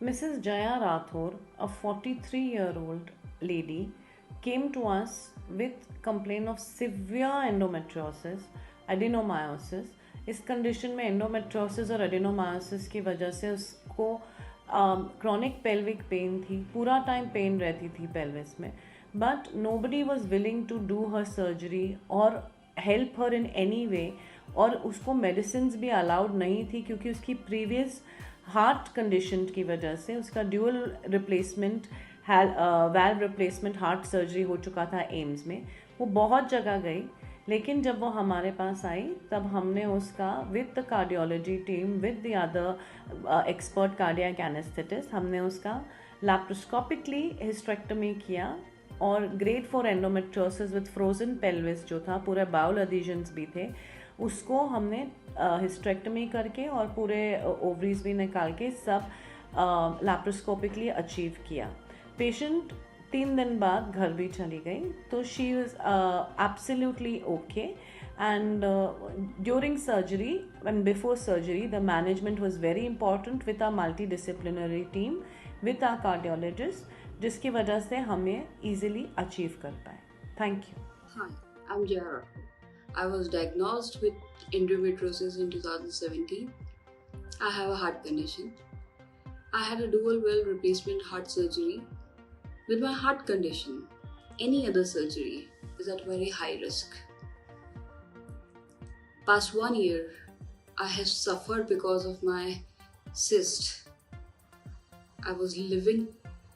Mrs. Jaya Rathore, a 43-year-old lady, came to us with complaint of severe endometriosis, adenomyosis. इस condition में endometriosis और adenomyosis की वजह से उसको क्रॉनिक पेल्विक पेन थी, पूरा टाइम पेन रहती थी पेल्विस में, but nobody was willing to do her surgery और help her in any way, और उसको मेडिसिन भी अलाउड नहीं थी क्योंकि उसकी प्रीवियस हार्ट कंडीशन की वजह से उसका dual replacement valve replacement heart surgery हो चुका था एम्स में। वो बहुत जगह गई, लेकिन जब वो हमारे पास आई तब हमने उसका with the cardiology team with the other expert cardiac anaesthetist हमने उसका लैप्रोस्कोपिकली हिस्टेरेक्टमी किया, और grade 4 endometriosis with frozen pelvis जो था, पूरे बाउल एडिशंस भी थे, उसको हमने हिस्टेरेक्टमी करके और पूरे ओवरीज भी निकाल के सब लैप्रोस्कोपिकली अचीव किया। पेशेंट 3 दिन बाद घर भी चली गई, तो she was absolutely okay, and during surgery and before surgery the management was very important with our multidisciplinary team with our cardiologist, जिसकी वजह से हमें ईजिली अचीव कर पाए। Thank you. Hi, I'm Jara. I was diagnosed with endometriosis in 2017. I have a heart condition. I had a dual valve replacement heart surgery. With my heart condition, any other surgery is at very high risk. Past 1 year, I have suffered because of my cyst. I was living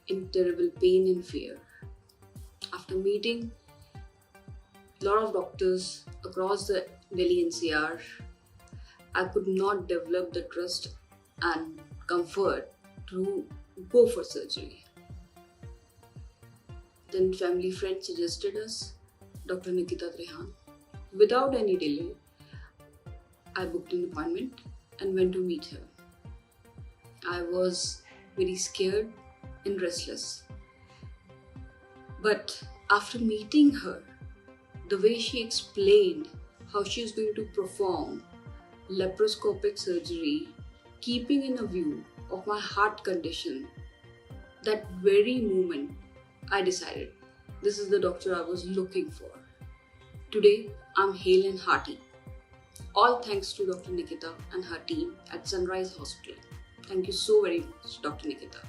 in terrible pain and fear. After meeting lot of doctors across the Delhi NCR, I could not develop the trust and comfort to go for surgery. Then family friends suggested us Dr. Nikita Trehan. Without any delay, I booked an appointment and went to meet her. I was very scared and restless. But after meeting her, the way she explained how she is going to perform laparoscopic surgery, keeping in a view of my heart condition, that very moment I decided this is the doctor I was looking for. Today I'm hale and hearty. All thanks to Dr. Nikita and her team at Sunrise Hospital. Thank you so very much, Dr. Nikita.